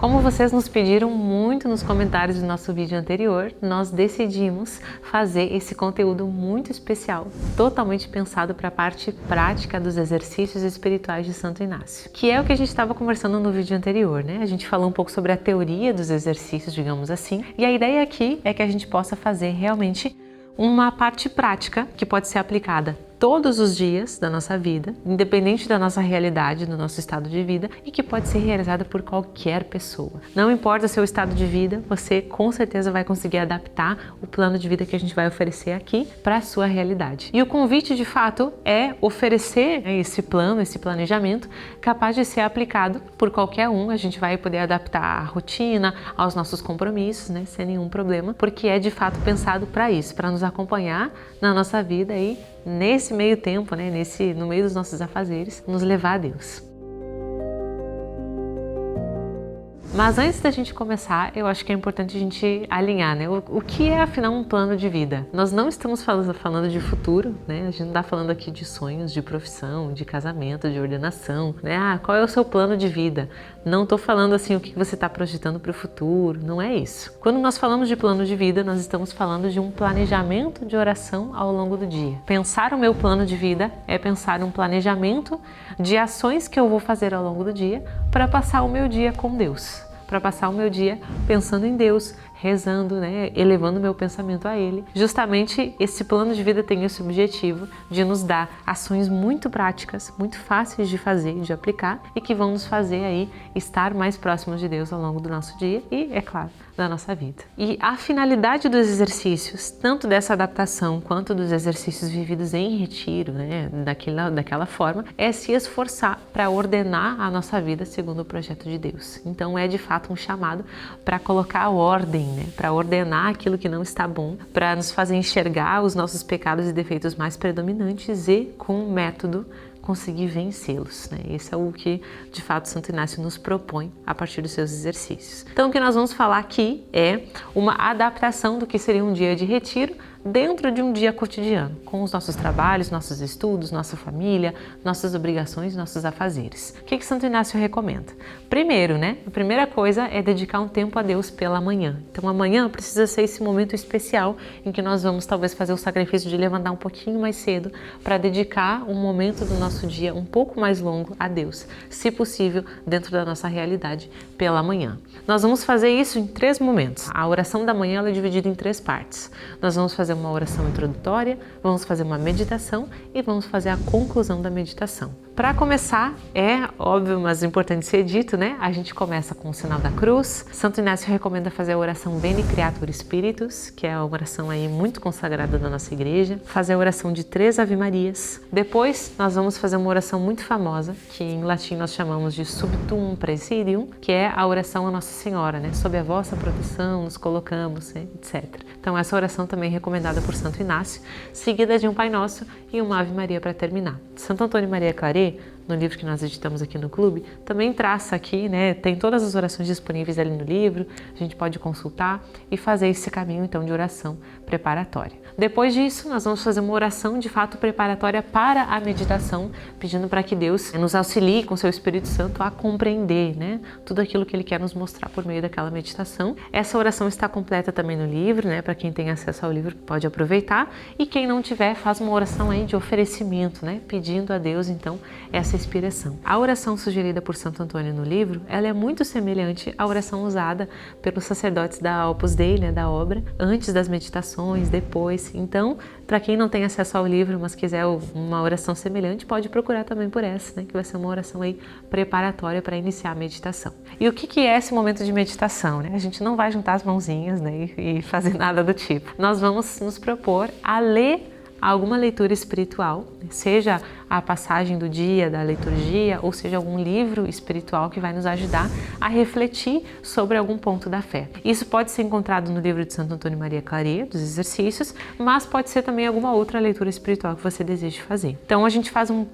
Como vocês nos pediram muito nos comentários do nosso vídeo anterior, nós decidimos fazer esse conteúdo muito especial, totalmente pensado para a parte prática dos exercícios espirituais de Santo Inácio, que é o que a gente estava conversando no vídeo anterior, né? A gente falou um pouco sobre a teoria dos exercícios, digamos assim, e a ideia aqui é que a gente possa fazer realmente uma parte prática que pode ser aplicada todos os dias da nossa vida, independente da nossa realidade, do nosso estado de vida, e que pode ser realizada por qualquer pessoa. Não importa o seu estado de vida, você com certeza vai conseguir adaptar o plano de vida que a gente vai oferecer aqui para a sua realidade. E o convite, de fato, é oferecer esse plano, esse planejamento capaz de ser aplicado por qualquer um. A gente vai poder adaptar a rotina, aos nossos compromissos, né, sem nenhum problema, porque é de fato pensado para isso, para nos acompanhar na nossa vida e nesse meio tempo, né, no meio dos nossos afazeres, nos levar a Deus. Mas antes da gente começar, eu acho que é importante a gente alinhar, né? O que é, afinal, um plano de vida? Nós não estamos falando de futuro, né? A gente não está falando aqui de sonhos, de profissão, de casamento, de ordenação, né? Ah, qual é o seu plano de vida? Não estou falando assim o que você está projetando para o futuro, não é isso. Quando nós falamos de plano de vida, nós estamos falando de um planejamento de oração ao longo do dia. Pensar o meu plano de vida é pensar um planejamento de ações que eu vou fazer ao longo do dia para passar o meu dia com Deus. Para passar o meu dia pensando em Deus, rezando, né, elevando meu pensamento a Ele. Justamente esse plano de vida tem esse objetivo de nos dar ações muito práticas, muito fáceis de fazer, de aplicar e que vão nos fazer aí estar mais próximos de Deus ao longo do nosso dia e, é claro, da nossa vida. E a finalidade dos exercícios, tanto dessa adaptação quanto dos exercícios vividos em retiro, né, daquela forma, é se esforçar para ordenar a nossa vida segundo o projeto de Deus. Então é de fato um chamado para colocar ordem, né, para ordenar aquilo que não está bom, para nos fazer enxergar os nossos pecados e defeitos mais predominantes e, com um método, conseguir vencê-los, né? Esse é o que, de fato, Santo Inácio nos propõe a partir dos seus exercícios. Então, o que nós vamos falar aqui é uma adaptação do que seria um dia de retiro dentro de um dia cotidiano, com os nossos trabalhos, nossos estudos, nossa família, nossas obrigações, nossos afazeres. O que Santo Inácio recomenda? Primeiro, né? A primeira coisa é dedicar um tempo a Deus pela manhã. Então, amanhã precisa ser esse momento especial em que nós vamos talvez fazer o sacrifício de levantar um pouquinho mais cedo para dedicar um momento do nosso dia um pouco mais longo a Deus, se possível, dentro da nossa realidade, pela manhã. Nós vamos fazer isso em 3 momentos. A oração da manhã ela é dividida em 3 partes. Nós vamos fazer uma oração introdutória, vamos fazer uma meditação e vamos fazer a conclusão da meditação. Para começar, é óbvio, mas importante ser dito, né? A gente começa com o sinal da cruz. Santo Inácio recomenda fazer a oração Veni Creator Spiritus, que é uma oração aí muito consagrada da nossa igreja. Fazer a oração de 3 Ave Marias. Depois, nós vamos fazer uma oração muito famosa, que em latim nós chamamos de Subtuum Praesidium, que é a oração a Nossa Senhora, né? Sob a vossa proteção nos colocamos, né? etc. Então, essa oração também é recomendada por Santo Inácio, seguida de um Pai Nosso e uma Ave Maria para terminar. Santo Antônio Maria Claret, no livro que nós editamos aqui no clube, também traça aqui, né, tem todas as orações disponíveis ali no livro, a gente pode consultar e fazer esse caminho então de oração preparatória. Depois disso, nós vamos fazer uma oração de fato preparatória para a meditação, pedindo para que Deus nos auxilie com seu Espírito Santo a compreender, né, tudo aquilo que Ele quer nos mostrar por meio daquela meditação. Essa oração está completa também no livro, né, para quem tem acesso ao livro pode aproveitar, e quem não tiver faz uma oração aí de oferecimento, né, pedindo a Deus então essa inspiração. A oração sugerida por Santo Antônio no livro, ela é muito semelhante à oração usada pelos sacerdotes da Opus Dei, né, da obra, antes das meditações, depois. Então, para quem não tem acesso ao livro, mas quiser uma oração semelhante, pode procurar também por essa, né, que vai ser uma oração aí preparatória para iniciar a meditação. E o que é esse momento de meditação, né? A gente não vai juntar as mãozinhas, né, e fazer nada do tipo. Nós vamos nos propor a ler alguma leitura espiritual, seja a passagem do dia, da liturgia, ou seja algum livro espiritual que vai nos ajudar a refletir sobre algum ponto da fé. Isso pode ser encontrado no livro de Santo Antônio Maria Claret, dos exercícios, mas pode ser também alguma outra leitura espiritual que você deseje fazer. Então a gente faz um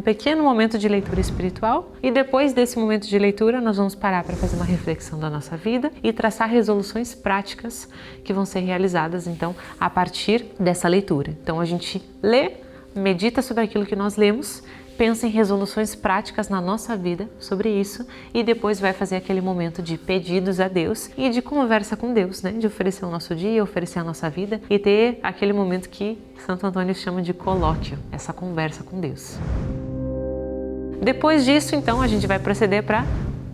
pequeno momento de leitura espiritual e depois desse momento de leitura nós vamos parar para fazer uma reflexão da nossa vida e traçar resoluções práticas que vão ser realizadas então a partir dessa leitura. Então a gente lê, medita sobre aquilo que nós lemos pensa em resoluções práticas na nossa vida sobre isso e depois vai fazer aquele momento de pedidos a Deus e de conversa com Deus, né? De oferecer o nosso dia, oferecer a nossa vida e ter aquele momento que Santo Antônio chama de colóquio, essa conversa com Deus. Depois disso, então, a gente vai proceder para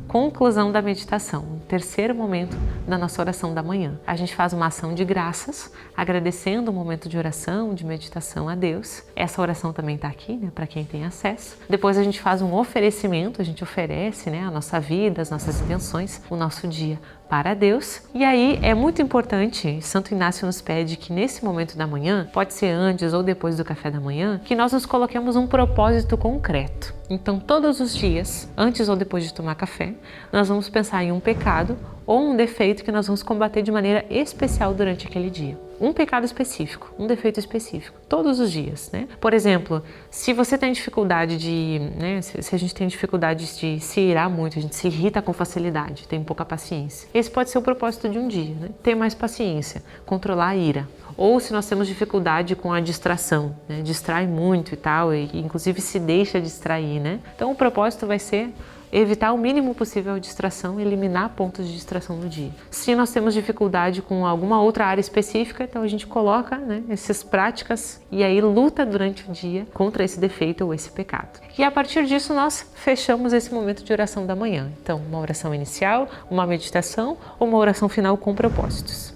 conclusão da meditação, o terceiro momento da nossa oração da manhã. A gente faz uma ação de graças, agradecendo o momento de oração, de meditação a Deus. Essa oração também está aqui, né, para quem tem acesso. Depois a gente faz um oferecimento, a gente oferece, né, a nossa vida, as nossas intenções, o nosso dia para Deus. E aí é muito importante, Santo Inácio nos pede que nesse momento da manhã, pode ser antes ou depois do café da manhã, que nós nos coloquemos um propósito concreto. Então todos os dias, antes ou depois de tomar café, nós vamos pensar em um pecado ou um defeito que nós vamos combater de maneira especial durante aquele dia. Um pecado específico, um defeito específico, todos os dias, né? Por exemplo, se você tem dificuldade de, né, se a gente tem dificuldade de se irar muito, a gente se irrita com facilidade, tem pouca paciência. Esse pode ser o propósito de um dia, né? Ter mais paciência, controlar a ira. Ou se nós temos dificuldade com a distração, né? Distrai muito e tal, e inclusive se deixa distrair, né? Então o propósito vai ser evitar o mínimo possível a distração, eliminar pontos de distração no dia. Se nós temos dificuldade com alguma outra área específica, então a gente coloca, né, essas práticas e aí luta durante o dia contra esse defeito ou esse pecado. E a partir disso nós fechamos esse momento de oração da manhã. Então, uma oração inicial, uma meditação ou uma oração final com propósitos.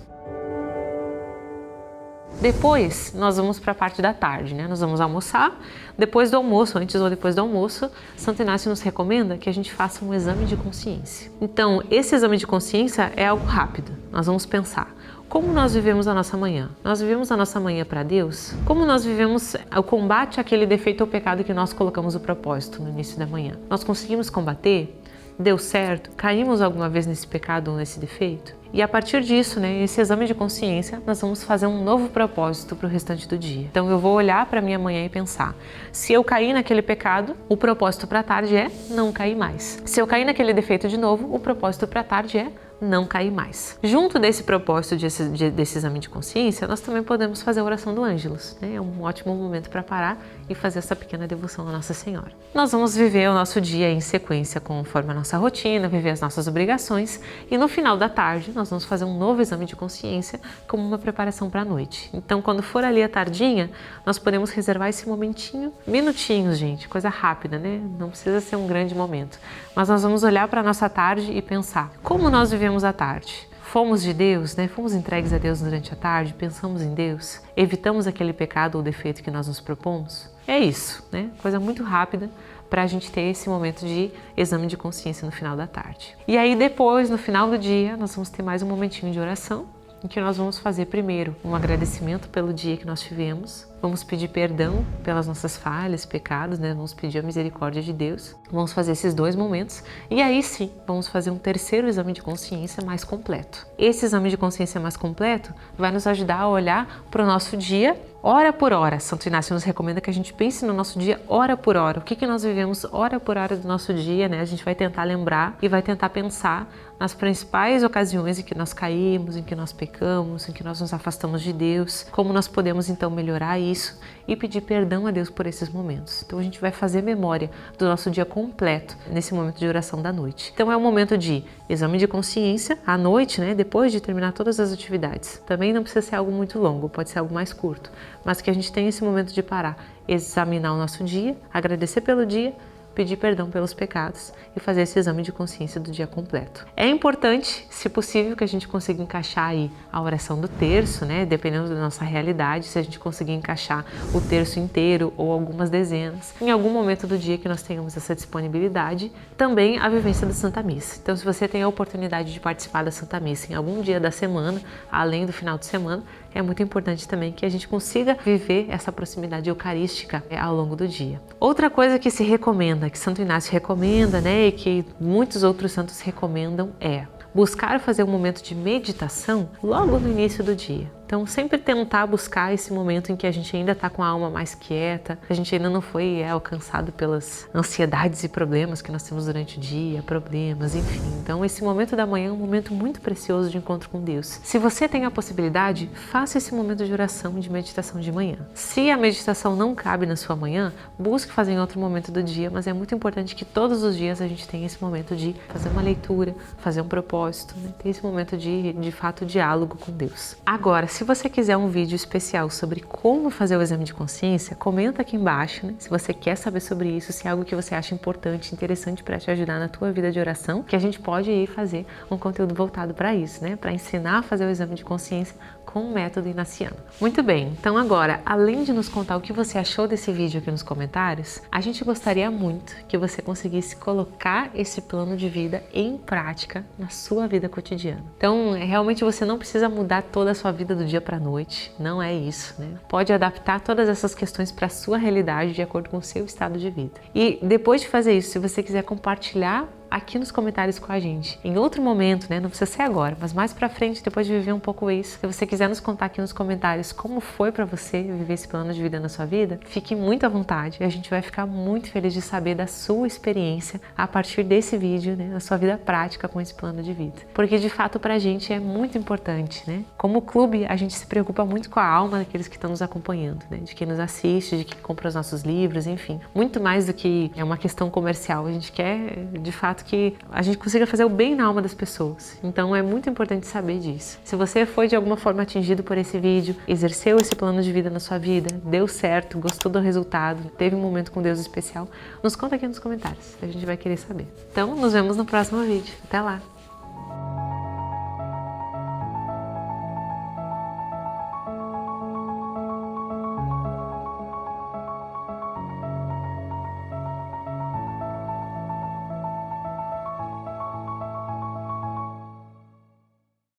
Depois, nós vamos para a parte da tarde, né? Nós vamos almoçar. Depois do almoço, antes ou depois do almoço, Santo Inácio nos recomenda que a gente faça um exame de consciência. Então, esse exame de consciência é algo rápido. Nós vamos pensar: como nós vivemos a nossa manhã? Nós vivemos a nossa manhã para Deus? Como nós vivemos o combate àquele defeito ou pecado que nós colocamos o propósito no início da manhã? Nós conseguimos combater? Deu certo? Caímos alguma vez nesse pecado ou nesse defeito? E a partir disso, né, esse exame de consciência, nós vamos fazer um novo propósito para o restante do dia. Então eu vou olhar para minha manhã e pensar: se eu cair naquele pecado, o propósito para a tarde é não cair mais. Se eu cair naquele defeito de novo, o propósito para a tarde é não cair mais. Junto desse propósito desse exame de consciência, nós também podemos fazer a oração do Ângelus, né? É um ótimo momento para parar e fazer essa pequena devoção à Nossa Senhora. Nós vamos viver o nosso dia em sequência conforme a nossa rotina, viver as nossas obrigações e no final da tarde nós vamos fazer um novo exame de consciência como uma preparação para a noite. Então, quando for ali a tardinha, nós podemos reservar esse momentinho, minutinhos, gente, coisa rápida, né? Não precisa ser um grande momento. Mas nós vamos olhar para a nossa tarde e pensar: como nós vivemos à tarde? Fomos de Deus, né? Fomos entregues a Deus durante a tarde, pensamos em Deus, evitamos aquele pecado ou defeito que nós nos propomos? É isso, né? Coisa muito rápida para a gente ter esse momento de exame de consciência no final da tarde. E aí depois, no final do dia, nós vamos ter mais um momentinho de oração, em que nós vamos fazer primeiro um agradecimento pelo dia que nós tivemos, vamos pedir perdão pelas nossas falhas, pecados, né? Vamos pedir a misericórdia de Deus, vamos fazer esses dois momentos e aí sim, vamos fazer um terceiro exame de consciência mais completo. Esse exame de consciência mais completo vai nos ajudar a olhar para o nosso dia hora por hora. Santo Inácio nos recomenda que a gente pense no nosso dia hora por hora. O que nós vivemos hora por hora do nosso dia, né? A gente vai tentar lembrar e vai tentar pensar nas principais ocasiões em que nós caímos, em que nós pecamos, em que nós nos afastamos de Deus, como nós podemos então melhorar isso e pedir perdão a Deus por esses momentos. Então a gente vai fazer memória do nosso dia completo nesse momento de oração da noite. Então é um momento de exame de consciência à noite, né? Depois de terminar todas as atividades. Também não precisa ser algo muito longo, pode ser algo mais curto, mas que a gente tenha esse momento de parar, examinar o nosso dia, agradecer pelo dia, pedir perdão pelos pecados e fazer esse exame de consciência do dia completo. É importante, se possível, que a gente consiga encaixar aí a oração do terço, né? Dependendo da nossa realidade, se a gente conseguir encaixar o terço inteiro ou algumas dezenas, em algum momento do dia que nós tenhamos essa disponibilidade, também a vivência da Santa Missa. Então, se você tem a oportunidade de participar da Santa Missa em algum dia da semana, além do final de semana, é muito importante também que a gente consiga viver essa proximidade eucarística ao longo do dia. Outra coisa que se recomenda, que Santo Inácio recomenda, né, e que muitos outros santos recomendam é buscar fazer um momento de meditação logo no início do dia. Então, sempre tentar buscar esse momento em que a gente ainda está com a alma mais quieta, a gente ainda não foi alcançado pelas ansiedades e problemas que nós temos durante o dia, problemas, enfim. Então, esse momento da manhã é um momento muito precioso de encontro com Deus. Se você tem a possibilidade, faça esse momento de oração e de meditação de manhã. Se a meditação não cabe na sua manhã, busque fazer em outro momento do dia, mas é muito importante que todos os dias a gente tenha esse momento de fazer uma leitura, fazer um propósito, né? Ter esse momento de fato, diálogo com Deus. Agora, se você quiser um vídeo especial sobre como fazer o exame de consciência, comenta aqui embaixo, né? Se você quer saber sobre isso, se é algo que você acha importante, interessante para te ajudar na tua vida de oração, que a gente pode ir fazer um conteúdo voltado para isso, né? Para ensinar a fazer o exame de consciência com o método inaciano. Muito bem, então agora, além de nos contar o que você achou desse vídeo aqui nos comentários, a gente gostaria muito que você conseguisse colocar esse plano de vida em prática na sua vida cotidiana. Então, realmente você não precisa mudar toda a sua vida do dia para a noite, não é isso, né? Pode adaptar todas essas questões para a sua realidade de acordo com o seu estado de vida. E depois de fazer isso, se você quiser compartilhar aqui nos comentários com a gente, em outro momento, né? Não precisa ser agora, mas mais pra frente, depois de viver um pouco isso. Se você quiser nos contar aqui nos comentários como foi pra você viver esse plano de vida na sua vida, fique muito à vontade e a gente vai ficar muito feliz de saber da sua experiência a partir desse vídeo, né? Da sua vida prática com esse plano de vida. Porque de fato pra gente é muito importante, né? Como clube, a gente se preocupa muito com a alma daqueles que estão nos acompanhando, né? De quem nos assiste, de quem compra os nossos livros, enfim. Muito mais do que uma questão comercial. A gente quer, de fato, que a gente consiga fazer o bem na alma das pessoas. Então é muito importante saber disso. Se você foi de alguma forma atingido por esse vídeo, exerceu esse plano de vida na sua vida, deu certo, gostou do resultado, teve um momento com Deus especial, nos conta aqui nos comentários. A gente vai querer saber. Então, nos vemos no próximo vídeo. Até lá!